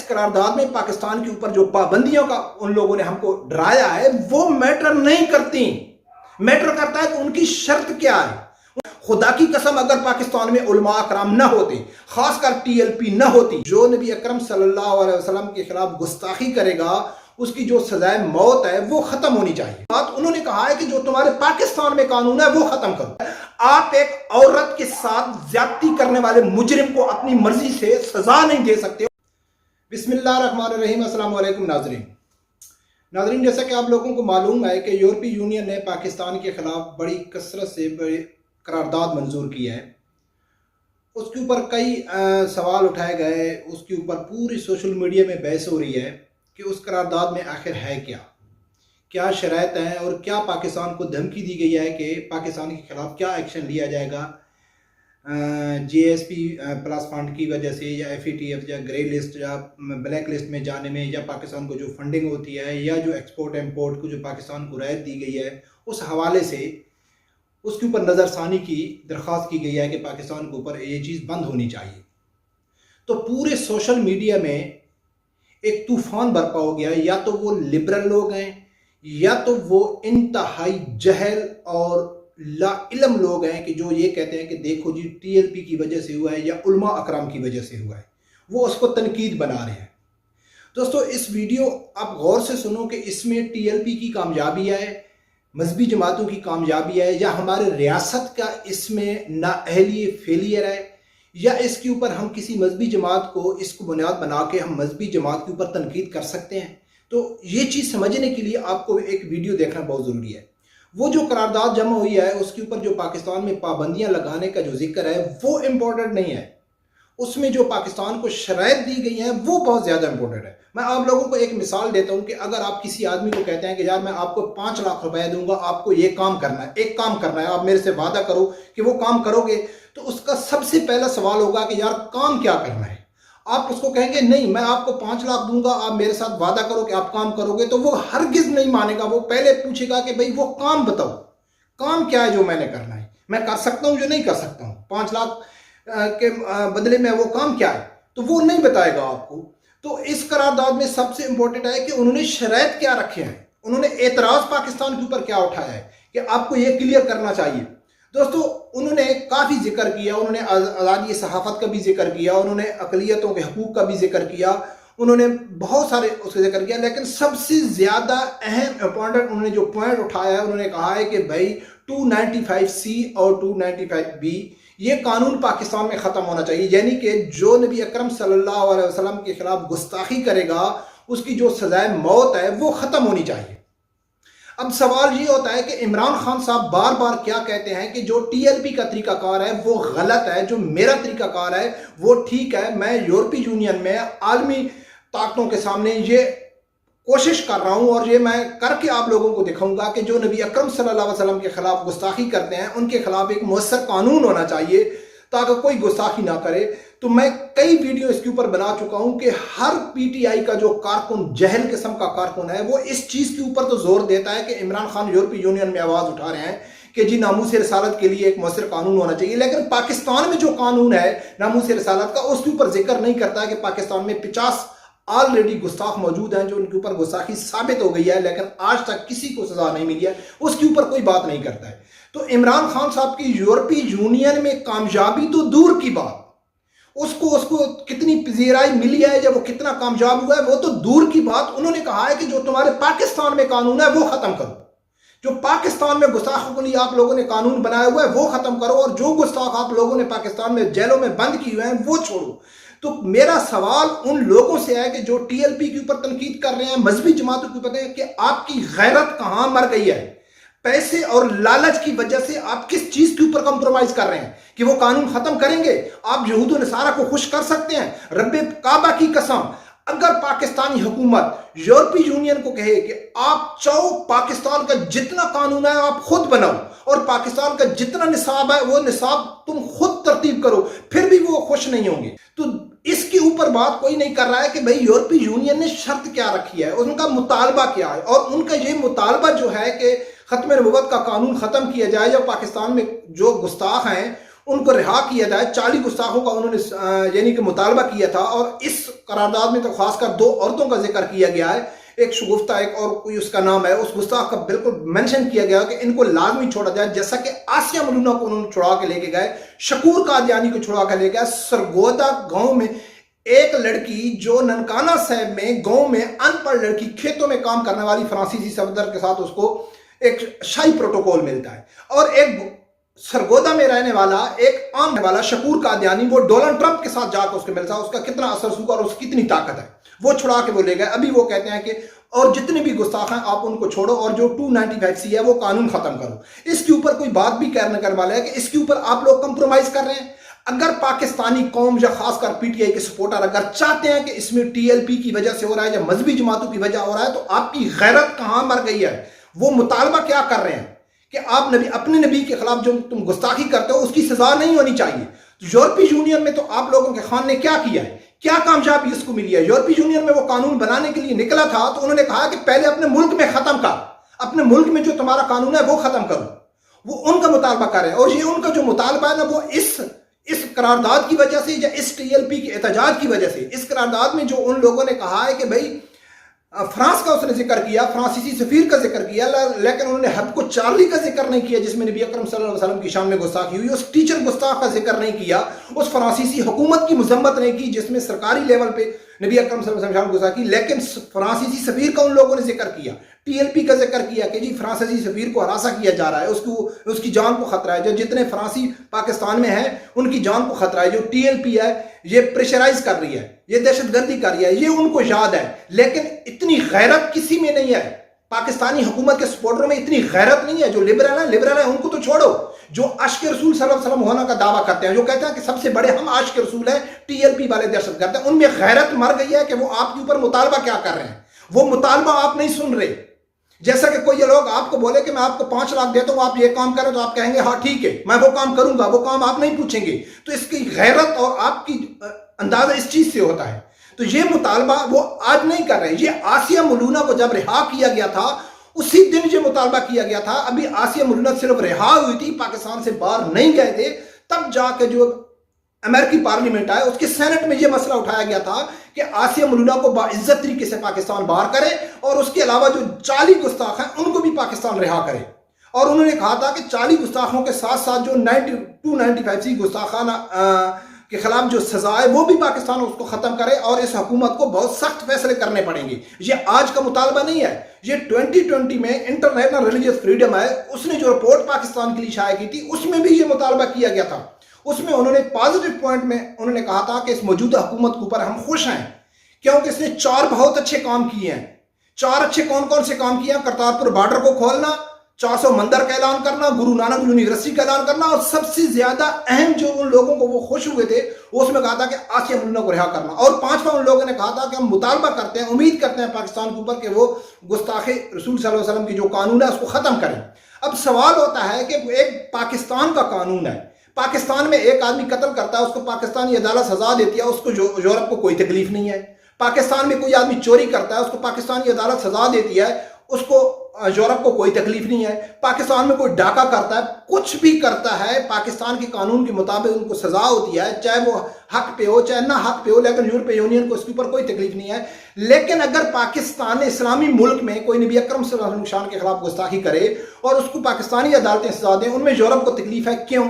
قرارداد میں پاکستان کے اوپر جو پابندیوں کا ان لوگوں نے ہم کو ڈرایا ہے وہ میٹر نہیں کرتی. میٹر کرتا ہے کہ ان کی شرط کیا ہے. خدا کی قسم اگر پاکستان میں علماء اکرام نہ ہوتے, خاص کر TLP نہ ہوتی, جو نبی اکرم صلی اللہ علیہ وسلم کے خلاف گستاخی کرے گا اس کی جو سزائے موت ہے وہ ختم ہونی چاہیے. بات انہوں نے کہا ہے کہ جو تمہارے پاکستان میں قانون ہے وہ ختم کرو. آپ ایک عورت کے ساتھ زیادتی کرنے والے مجرم کو اپنی مرضی سے سزا نہیں دے سکتے. بسم اللہ الرحمن الرحیم. السلام علیکم ناظرین, جیسا کہ آپ لوگوں کو معلوم ہے کہ یورپی یونین نے پاکستان کے خلاف بڑی کثرت سے قرارداد منظور کی ہے. اس کے اوپر کئی سوال اٹھائے گئے, اس کے اوپر پوری سوشل میڈیا میں بحث ہو رہی ہے کہ اس قرارداد میں آخر ہے کیا شرائط ہیں اور کیا پاکستان کو دھمکی دی گئی ہے کہ پاکستان کے خلاف کیا ایکشن لیا جائے گا GSP پلس فنڈ کی وجہ سے, یا FATF یا گرے لسٹ یا بلیک لسٹ میں جانے میں, یا پاکستان کو جو فنڈنگ ہوتی ہے, یا جو ایکسپورٹ امپورٹ کو جو پاکستان کو رعایت دی گئی ہے اس حوالے سے اس کے اوپر نظر ثانی کی درخواست کی گئی ہے کہ پاکستان کے اوپر یہ چیز بند ہونی چاہیے. تو پورے سوشل میڈیا میں ایک طوفان برپا ہو گیا. یا تو وہ لبرل لوگ ہیں, یا تو وہ انتہائی جہل اور لا علم لوگ ہیں کہ جو یہ کہتے ہیں کہ دیکھو جی TLP کی وجہ سے ہوا ہے یا علماء اکرام کی وجہ سے ہوا ہے, وہ اس کو تنقید بنا رہے ہیں. دوستو اس ویڈیو آپ غور سے سنو کہ اس میں TLP کی کامیابی ہے, مذہبی جماعتوں کی کامیابی ہے, یا ہمارے ریاست کا اس میں نااہلی فیلئر ہے, یا اس کے اوپر ہم کسی مذہبی جماعت کو اس کو بنیاد بنا کے ہم مذہبی جماعت کے اوپر تنقید کر سکتے ہیں. تو یہ چیز سمجھنے کے لیے آپ کو ایک ویڈیو دیکھنا بہت ضروری ہے. وہ جو قرارداد جمع ہوئی ہے اس کے اوپر جو پاکستان میں پابندیاں لگانے کا جو ذکر ہے وہ امپورٹنٹ نہیں ہے. اس میں جو پاکستان کو شرائط دی گئی ہیں وہ بہت زیادہ امپورٹنٹ ہے. میں آپ لوگوں کو ایک مثال دیتا ہوں کہ اگر آپ کسی آدمی کو کہتے ہیں کہ یار میں آپ کو 5 لاکھ روپے دوں گا, آپ کو یہ کام کرنا ہے, ایک کام کرنا ہے, آپ میرے سے وعدہ کرو کہ وہ کام کرو گے, تو اس کا سب سے پہلا سوال ہوگا کہ یار کام کیا کرنا ہے. آپ اس کو کہیں گے نہیں میں آپ کو 5 لاکھ دوں گا, آپ میرے ساتھ وعدہ کرو کہ آپ کام کرو گے, تو وہ ہرگز نہیں مانے گا. وہ پہلے پوچھے گا کہ بھئی وہ کام بتاؤ, کام کیا ہے جو میں نے کرنا ہے, میں کر سکتا ہوں جو نہیں کر سکتا ہوں, 5 لاکھ کے بدلے میں وہ کام کیا ہے, تو وہ نہیں بتائے گا آپ کو. تو اس قرارداد میں سب سے امپورٹنٹ ہے کہ انہوں نے شرائط کیا رکھے ہیں, انہوں نے اعتراض پاکستان کے اوپر کیا اٹھایا ہے کہ آپ کو یہ کلیئر کرنا چاہیے. دوستو انہوں نے کافی ذکر کیا, انہوں نے آزادی صحافت کا بھی ذکر کیا, انہوں نے اقلیتوں کے حقوق کا بھی ذکر کیا, انہوں نے بہت سارے اس کا ذکر کیا, لیکن سب سے زیادہ اہم امپورٹنٹ انہوں نے جو پوائنٹ اٹھایا ہے, انہوں نے کہا ہے کہ بھائی 295C اور 295B یہ قانون پاکستان میں ختم ہونا چاہیے. یعنی کہ جو نبی اکرم صلی اللہ علیہ وسلم کے خلاف گستاخی کرے گا اس کی جو سزائے موت ہے وہ ختم ہونی چاہیے. اب سوال یہ ہوتا ہے کہ عمران خان صاحب بار بار کیا کہتے ہیں کہ جو TLP کا طریقہ کار ہے وہ غلط ہے, جو میرا طریقہ کار ہے وہ ٹھیک ہے. میں یورپی یونین میں عالمی طاقتوں کے سامنے یہ کوشش کر رہا ہوں اور یہ میں کر کے آپ لوگوں کو دکھاؤں گا کہ جو نبی اکرم صلی اللہ علیہ وسلم کے خلاف گستاخی کرتے ہیں ان کے خلاف ایک مؤثر قانون ہونا چاہیے تاکہ کوئی گستاخی نہ کرے. تو میں کئی ویڈیو اس کے اوپر بنا چکا ہوں کہ ہر PTI کا جو کارکن جہل قسم کا کارکن ہے وہ اس چیز کے اوپر تو زور دیتا ہے کہ عمران خان یورپی یونین میں آواز اٹھا رہے ہیں کہ جی ناموس رسالت کے لیے ایک مؤثر قانون ہونا چاہیے, لیکن پاکستان میں جو قانون ہے ناموس رسالت کا اس کے اوپر ذکر نہیں کرتا ہے کہ پاکستان میں 50 آلریڈی گستاخ موجود ہیں جو ان کے اوپر گستاخی ثابت ہو گئی ہے لیکن آج تک کسی کو سزا نہیں ملی ہے, اس کے اوپر کوئی بات نہیں کرتا ہے. تو عمران خان صاحب کی یورپی یونین میں کامیابی تو دور کی بات, اس کو کتنی پذیرائی ملی ہے یا وہ کتنا کامیاب ہوا ہے وہ تو دور کی بات. انہوں نے کہا ہے کہ جو تمہارے پاکستان میں قانون ہے وہ ختم کرو, جو پاکستان میں گستاخوں کے لیے آپ لوگوں نے قانون بنایا ہوا ہے وہ ختم کرو, اور جو گستاخ آپ لوگوں نے پاکستان میں جیلوں میں بند کیے ہوئے ہیں وہ چھوڑو. تو میرا سوال ان لوگوں سے ہے کہ جو TLP کے اوپر تنقید کر رہے ہیں, مذہبی جماعتوں کے اوپر, کہ آپ کی غیرت کہاں مر گئی ہے؟ پیسے اور لالچ کی وجہ سے آپ کس چیز کے اوپر کمپرومائز کر رہے ہیں کہ وہ قانون ختم کریں گے؟ آپ یہود و نصارہ کو خوش کر سکتے ہیں. رب کعبہ کی قسم اگر پاکستانی حکومت یورپی یونین کو کہے کہ آپ چاہو پاکستان کا جتنا قانون ہے آپ خود بناؤ اور پاکستان کا جتنا نصاب ہے وہ نصاب تم خود ترتیب کرو, پھر بھی وہ خوش نہیں ہوں گے. تو اس کے اوپر بات کوئی نہیں کر رہا ہے کہ بھئی یورپی یونین نے شرط کیا رکھی ہے, ان کا مطالبہ کیا ہے, اور ان کا یہ مطالبہ جو ہے کہ ختم نبوت کا قانون ختم کیا جائے یا پاکستان میں جو گستاخ ہیں ان کو رہا کیا جائے. 40 گستاخوں کا انہوں نے یعنی کہ مطالبہ کیا تھا, اور اس قرارداد میں تو خاص کر 2 عورتوں کا ذکر کیا گیا ہے, ایک شگفتہ, ایک اور کوئی اس کا نام ہے. اس گستاخ کا بالکل منشن کیا گیا کہ ان کو لازمی چھوڑا جائے, جیسا کہ آسیہ ملونہ کو انہوں نے چھڑا کے لے کے گئے, شکور قادیانی کو چھڑا کے لے گئے. سرگودا گاؤں میں ایک لڑکی جو ننکانہ صاحب میں گاؤں میں ان پڑھ لڑکی کھیتوں میں کام کرنے والی فرانسیسی صفدر کے ساتھ اس کو ایک شاہی پروٹوکول ملتا ہے, اور ایک سرگودا میں رہنے والا ایک عام والا شکور قادیانی وہ ڈونلڈ ٹرمپ کے ساتھ جا کے اس کو ملتا ہے. اس کا کتنا اثر سوکھا اور اس کی کتنی طاقت ہے, وہ چھڑا کے وہ لے گئے. ابھی وہ کہتے ہیں کہ اور جتنے بھی گستاخ ہیں آپ ان کو چھوڑو, اور جو 295C ہے وہ قانون ختم کرو. اس کے اوپر کوئی بات بھی کرنے والا ہے کہ اس کے اوپر آپ لوگ کمپرومائز کر رہے ہیں. اگر پاکستانی قوم یا خاص کر پی ٹی آئی کے سپورٹر اگر چاہتے ہیں کہ اس میں TLP کی وجہ سے ہو رہا ہے یا مذہبی جماعتوں کی وجہ ہو رہا ہے, تو آپ کی غیرت کہاں مر گئی ہے؟ وہ مطالبہ کیا کر رہے ہیں کہ آپ اپنے نبی کے خلاف جو تم گستاخی کرتے ہو اس کی سزا نہیں ہونی چاہیے. یورپی یونین میں تو آپ لوگوں کے خان نے کیا کیا ہے, کیا کامیابی اس کو ملی ہے؟ یورپی یونین میں وہ قانون بنانے کے لیے نکلا تھا تو انہوں نے کہا کہ پہلے اپنے ملک میں ختم کر, اپنے ملک میں جو تمہارا قانون ہے وہ ختم کرو. وہ ان کا مطالبہ کر رہے ہیں, اور یہ ان کا جو مطالبہ ہے نا وہ اس قرارداد کی وجہ سے یا اس TLP کے احتجاج کی وجہ سے. اس قرارداد میں جو ان لوگوں نے کہا ہے کہ بھائی فرانس کا اس نے ذکر کیا, فرانسیسی سفیر کا ذکر کیا, لیکن انہوں نے حب کو چارلی کا ذکر نہیں کیا جس میں نبی اکرم صلی اللہ علیہ وسلم کی شان میں گستاخی ہوئی. اس ٹیچر گستاخ کا ذکر نہیں کیا, اس فرانسیسی حکومت کی مذمت نہیں کی جس میں سرکاری لیول پہ نبی اکرم صلی اللہ علیہ وسلم گستاخی, لیکن فرانسیسی سفیر کا ان لوگوں نے ذکر کیا, TLP کا ذکر کیا کہ جی فرانسیسی سفیر کو ہراساں کیا جا رہا ہے, اس کی جان کو خطرہ ہے. جو جتنے فرانسی پاکستان میں ہیں ان کی جان کو خطرہ ہے. جو TLP ہے یہ پریشرائز کر رہی ہے, یہ دہشت گردی کر رہی ہے, یہ ان کو یاد ہے. لیکن اتنی غیرت کسی میں نہیں ہے, پاکستانی حکومت کے سپورٹروں میں اتنی غیرت نہیں ہے. جو لبرل ہیں ان کو تو چھوڑو, جو عاشق رسول صلی اللہ علیہ وسلم ہونے کا دعویٰ کرتے ہیں, جو کہتے ہیں کہ سب سے بڑے ہم عاشق رسول ہیں, TLP والے دہشت گرد ہیں, ان میں غیرت مر گئی ہے کہ وہ آپ کے اوپر مطالبہ کیا کر رہے ہیں. وہ مطالبہ آپ نہیں سن رہے. جیسا کہ کوئی یہ لوگ آپ کو بولے کہ میں آپ کو 5 لاکھ دیتا ہوں آپ یہ کام کریں, تو آپ کہیں گے ہاں ٹھیک ہے میں وہ کام کروں گا, وہ کام آپ نہیں پوچھیں گے. تو اس کی غیرت اور آپ کی اندازہ اس چیز سے ہوتا ہے. تو یہ مطالبہ وہ آج نہیں کر رہے. یہ آسیہ ملونہ کو جب رہا کیا گیا تھا اسی دن یہ مطالبہ کیا گیا تھا. ابھی آسیہ ملونہ صرف رہا ہوئی تھی, پاکستان سے باہر نہیں گئے تھے, تب جا کے جو امریکی پارلیمنٹ آئے اس کے سینٹ میں یہ مسئلہ اٹھایا گیا تھا کہ آسیہ ملونہ کو باعزت طریقے سے پاکستان باہر کرے, اور اس کے علاوہ جو 40 گستاخ ہیں ان کو بھی پاکستان رہا کرے. اور انہوں نے کہا تھا کہ 40 گستاخوں کے ساتھ ساتھ جو 295C گستاخانہ کے خلاف جو سزا ہے وہ بھی پاکستان اس کو ختم کرے, اور اس حکومت کو بہت سخت فیصلے کرنے پڑیں گے. یہ آج کا مطالبہ نہیں ہے, یہ 2020 میں انٹرنیشنل ریلیجیس فریڈم ہے, اس نے جو رپورٹ پاکستان کے لیے شائع کی تھی اس میں بھی یہ مطالبہ کیا گیا تھا. اس میں انہوں نے پازیٹیو پوائنٹ میں انہوں نے کہا تھا کہ اس موجودہ حکومت کے اوپر ہم خوش ہیں کیونکہ اس نے 4 بہت اچھے کام کیے ہیں. 4 اچھے کون سے کام کیے ہیں؟ کرتارپور بارڈر کو کھولنا, 400 مندر کا اعلان کرنا, گرو نانک یونیورسٹی کا اعلان کرنا, اور سب سے زیادہ اہم جو ان لوگوں کو وہ خوش ہوئے تھے اس میں کہا تھا کہ آسیہ ملونہ کو رہا کرنا. اور 5واں ان لوگوں نے کہا تھا کہ ہم مطالبہ کرتے ہیں, امید کرتے ہیں پاکستان کے اوپر کہ وہ گستاخ رسول صلی اللہ علیہ وسلم کی جو قانون ہے اس کو ختم کریں. اب سوال ہوتا ہے کہ ایک پاکستان کا قانون ہے, پاکستان میں ایک آدمی قتل کرتا ہے اس کو پاکستانی عدالت سزا دیتی ہے, اس کو یورپ کو کوئی تکلیف نہیں ہے. پاکستان میں کوئی آدمی چوری کرتا ہے اس کو پاکستانی عدالت سزا دیتی ہے, اس کو یورپ کو کوئی تکلیف نہیں ہے. پاکستان میں کوئی ڈاکہ کرتا ہے, کچھ بھی کرتا ہے, پاکستان کے قانون کے مطابق ان کو سزا ہوتی ہے, چاہے وہ حق پہ ہو چاہے نہ حق پہ ہو, لیکن یورپی یونین کو اس کے اوپر کوئی تکلیف نہیں ہے. لیکن اگر پاکستان اسلامی ملک میں کوئی نبی اکرم صلی اللہ علیہ وسلم کے خلاف گستاخی کرے اور اس کو پاکستانی عدالتیں سزا دیں, ان میں یورپ کو تکلیف ہے. کیوں؟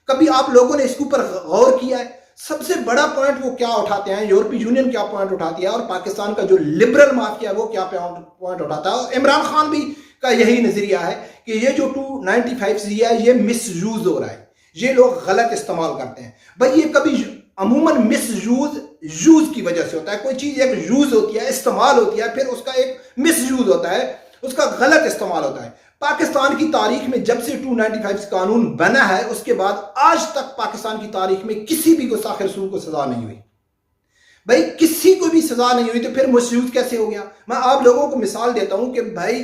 کبھی آپ لوگوں نے اس کے اوپر غور کیا ہے؟ سب سے بڑا پوائنٹ وہ کیا اٹھاتے ہیں, یورپی یونین کیا پوائنٹ اٹھاتی ہے, اور پاکستان کا جو لبرل مافیا ہے وہ کیا پوائنٹ اٹھاتا ہے. اور عمران خان بھی کا یہی نظریہ ہے کہ یہ جو 295C ہے یہ مس یوز ہو رہا ہے, یہ لوگ غلط استعمال کرتے ہیں. بھائی یہ کبھی عموماً مس یوز کی وجہ سے ہوتا ہے. کوئی چیز ایک یوز ہوتی ہے, استعمال ہوتی ہے, پھر اس کا ایک مس یوز ہوتا ہے, اس کا غلط استعمال ہوتا ہے. پاکستان کی تاریخ میں جب سے 295 قانون بنا ہے اس کے بعد آج تک پاکستان کی تاریخ میں کسی بھی گستاخ رسول کو سزا نہیں ہوئی. بھائی کسی کو بھی سزا نہیں ہوئی تو پھر مس یوز کیسے ہو گیا؟ میں آپ لوگوں کو مثال دیتا ہوں کہ بھائی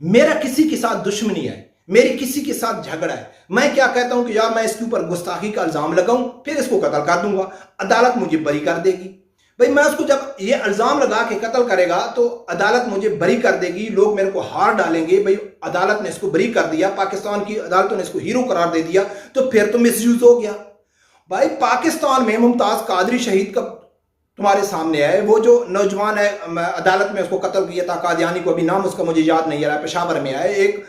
میرا کسی کے ساتھ دشمنی ہے, میری کسی کے ساتھ جھگڑا ہے, میں کیا کہتا ہوں کہ یار میں اس کے اوپر گستاخی کا الزام لگاؤں, پھر اس کو قتل کر دوں گا, عدالت مجھے بری کر دے گی. بھائی میں اس کو جب یہ الزام لگا کے قتل کرے گا تو عدالت مجھے بری کر دے گی، لوگ میرے کو ہار ڈالیں گے، بھائی عدالت نے اس کو بری کر دیا، پاکستان کی عدالتوں نے اس کو ہیرو قرار دے دیا، تو پھر تو مس یوز ہو گیا۔ بھائی پاکستان میں ممتاز قادری شہید کا تمہارے سامنے ہے، وہ جو نوجوان ہے عدالت میں اس کو قتل کیا تھا قادیانی کو، ابھی نام اس کا مجھے یاد نہیں آ رہا ہے، پشاور میں ہے، ایک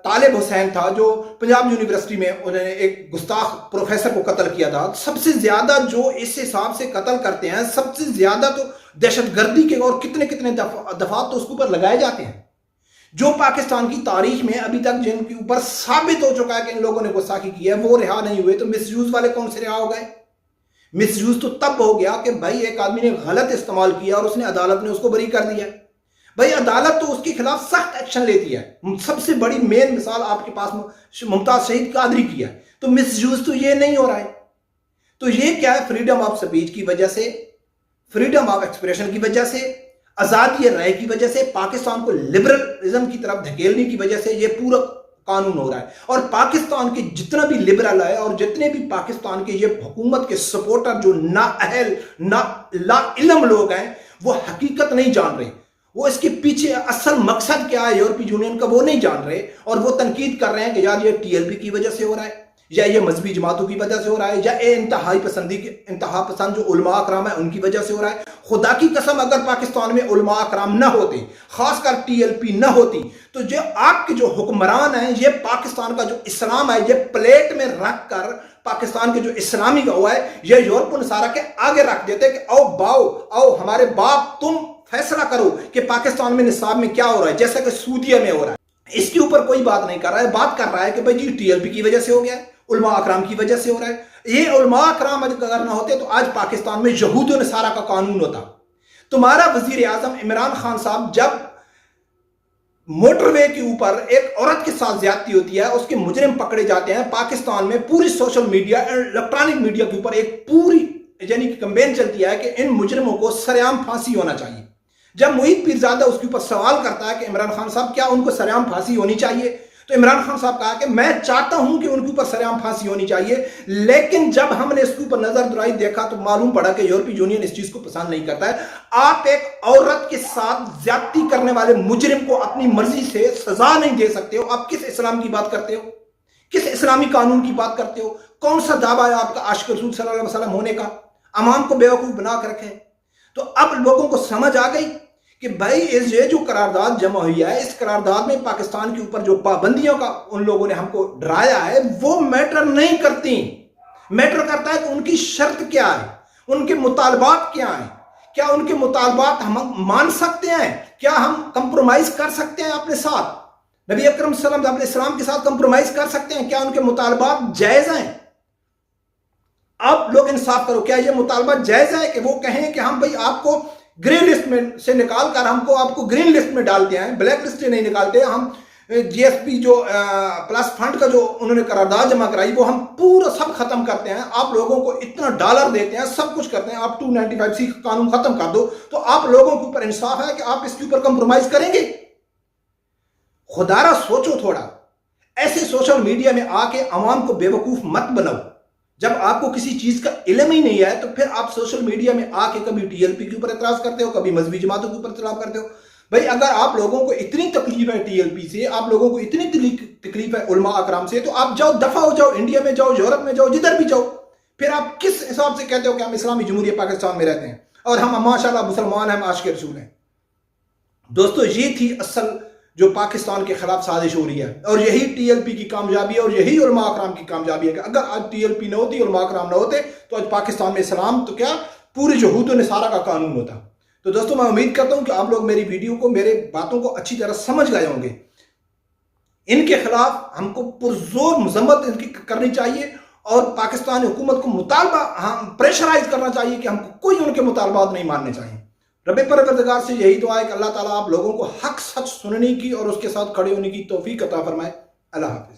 طالب حسین تھا جو پنجاب یونیورسٹی میں انہوں نے ایک گستاخ پروفیسر کو قتل کیا تھا۔ سب سے زیادہ جو اس حساب سے قتل کرتے ہیں، سب سے زیادہ تو دہشت گردی کے اور کتنے کتنے دفعات تو اس کے اوپر لگائے جاتے ہیں، جو پاکستان کی تاریخ میں ابھی تک جن کے اوپر ثابت ہو چکا ہے کہ ان لوگوں نے گستاخی کی ہے وہ رہا نہیں ہوئے، تو مس یوز والے کون سے رہا ہو گئے؟ مس یوز تو تب ہو گیا کہ بھائی ایک آدمی نے غلط استعمال کیا اور اس نے عدالت نے اس کو بری کر دیا۔ بھائی عدالت تو اس کے خلاف سخت ایکشن لیتی ہے، سب سے بڑی مین مثال آپ کے پاس ممتاز شہید قادری کی ہے، تو مس یوز تو یہ نہیں ہو رہا ہے۔ تو یہ کیا ہے؟ فریڈم آف سپیچ کی وجہ سے، فریڈم آف ایکسپریشن کی وجہ سے، آزادی رائے کی وجہ سے، پاکستان کو لبرلزم کی طرف دھکیلنے کی وجہ سے یہ پورا قانون ہو رہا ہے۔ اور پاکستان کے جتنا بھی لبرل ہے اور جتنے بھی پاکستان کے یہ حکومت کے سپورٹر جو نااہل لا علم لوگ ہیں، وہ حقیقت نہیں جان رہے، وہ اس کے پیچھے اصل مقصد کیا ہے یورپی یونین کا وہ نہیں جان رہے، اور وہ تنقید کر رہے ہیں کہ یار یہ ٹی ایل پی کی وجہ سے ہو رہا ہے، یا یہ مذہبی جماعتوں کی وجہ سے ہو رہا ہے، یا انتہا پسند جو علماء اکرام ہیں ان کی وجہ سے ہو رہا ہے۔ خدا کی قسم اگر پاکستان میں علماء اکرام نہ ہوتے، خاص کر ٹی ایل پی نہ ہوتی، تو جو آپ کے جو حکمران ہیں، یہ پاکستان کا جو اسلام ہے یہ پلیٹ میں رکھ کر پاکستان کے جو اسلامی کا ہوا ہے یہ یورپ و نصارہ کے آگے رکھ دیتے کہ آؤ باؤ، آؤ ہمارے باپ تم فیصلہ کرو کہ پاکستان میں نصاب میں کیا ہو رہا ہے، جیسا کہ سعودیہ میں ہو رہا ہے۔ اس کے اوپر کوئی بات نہیں کر رہا ہے، بات کر رہا ہے کہ بھائی جی ٹی ایل پی کی وجہ سے ہو گیا ہے، علماء اکرام کی وجہ سے ہو رہا ہے۔ یہ علماء اکرام اگر نہ ہوتے تو آج پاکستان میں یہود و نصارہ کا قانون ہوتا۔ تمہارا وزیر اعظم عمران خان صاحب جب موٹر وے کے اوپر ایک عورت کے ساتھ زیادتی ہوتی ہے، اس کے مجرم پکڑے جاتے ہیں، پاکستان میں پوری سوشل میڈیا الیکٹرانک میڈیا کے اوپر ایک پوری یعنی کہ کمپین چلتی ہے کہ ان مجرموں کو سرعام پھانسی ہونا چاہیے۔ جب محیط پیرزادہ اس کے اوپر سوال کرتا ہے کہ عمران خان صاحب کیا ان کو سرعام پھانسی ہونی چاہیے، تو عمران خان صاحب کہا کہ میں چاہتا ہوں کہ ان کے اوپر سرعام پھانسی ہونی چاہیے، لیکن جب ہم نے اس کے اوپر نظر درائی دیکھا تو معلوم پڑا کہ یورپی یونین اس چیز کو پسند نہیں کرتا ہے۔ آپ ایک عورت کے ساتھ زیادتی کرنے والے مجرم کو اپنی مرضی سے سزا نہیں دے سکتے ہو۔ آپ کس اسلام کی بات کرتے ہو؟ کس اسلامی قانون کی بات کرتے ہو؟ کون سا دعویٰ ہے آپ کا عاشق رسول صلی اللہ علیہ وسلم ہونے کا؟ عوام کو بیوقوف بنا کر رکھے۔ تو اب لوگوں کو سمجھ آ گئی کہ بھائی یہ جو قرارداد جمع ہوئی ہے، اس قرارداد میں پاکستان کے اوپر جو پابندیوں کا ان لوگوں نے ہم کو ڈرایا ہے وہ میٹر نہیں کرتی، میٹر کرتا ہے کہ ان کی شرط کیا ہے، ان کے مطالبات کیا ہیں، کیا ان کے مطالبات ہم مان سکتے ہیں، کیا ہم کمپرومائز کر سکتے ہیں اپنے ساتھ، نبی اکرم صلی اللہ علیہ وسلم کے ساتھ کمپرومائز کر سکتے ہیں، کیا ان کے مطالبات جائز ہیں؟ اب لوگ انصاف کرو، کیا یہ مطالبات جائز ہے کہ وہ کہیں کہ ہم بھئی آپ کو گرین لسٹ میں سے نکال کر ہم کو آپ کو گرین لسٹ میں ڈالتے ہیں، بلیک لسٹ سے نہیں نکالتے، ہم جی ایس پی جو پلس فنڈ کا جو انہوں نے قرارداد جمع کرائی وہ ہم پورا سب ختم کرتے ہیں، آپ لوگوں کو اتنا ڈالر دیتے ہیں، سب کچھ کرتے ہیں، آپ 295C قانون ختم کر دو، تو آپ لوگوں کے اوپر انصاف ہے کہ آپ اس کے اوپر کمپرومائز کریں گے؟ خدا را سوچو تھوڑا، ایسے سوشل میڈیا میں آ کے عوام کو بیوقوف مت بناؤ۔ جب آپ کو کسی چیز کا علم ہی نہیں ہے تو پھر آپ سوشل میڈیا میں آ کے کبھی ٹی ایل پی کے اوپر اعتراض کرتے ہو، کبھی مذہبی جماعتوں کے اوپر اعتراض کرتے ہو۔ بھائی اگر آپ لوگوں کو اتنی تکلیف ہے ٹی ایل پی سے، آپ لوگوں کو اتنی تکلیف ہے علماء اکرام سے، تو آپ جاؤ، دفع ہو جاؤ، انڈیا میں جاؤ، یورپ میں جاؤ، جدھر بھی جاؤ۔ پھر آپ کس حساب سے کہتے ہو کہ ہم اسلامی جمہوریہ پاکستان میں رہتے ہیں اور ہم ماشاءاللہ مسلمان ہیں، ہم عاشق رسول ہیں؟ دوستو یہ تھی اصل جو پاکستان کے خلاف سازش ہو رہی ہے، اور یہی ٹی ایل پی کی کامیابی ہے اور یہی علماء اکرام کی کامیابی ہے کہ اگر آج ٹی ایل پی نہ ہوتی، علماء اکرام نہ ہوتے تو آج پاکستان میں اسلام تو کیا پوری یہود و نصارہ کا قانون ہوتا۔ تو دوستو میں امید کرتا ہوں کہ آپ لوگ میری ویڈیو کو، میرے باتوں کو اچھی طرح سمجھ گئے ہوں گے۔ ان کے خلاف ہم کو پرزور مذمت ان کی کرنی چاہیے اور پاکستانی حکومت کو مطالبہ پریشرائز کرنا چاہیے کہ ہم کو کوئی ان کے مطالبات نہیں ماننے چاہیے۔ رب پروردگار سے یہی دعا ہے کہ اللہ تعالیٰ آپ لوگوں کو حق سچ سننے کی اور اس کے ساتھ کھڑے ہونے کی توفیق عطا فرمائے۔ اللہ حافظ۔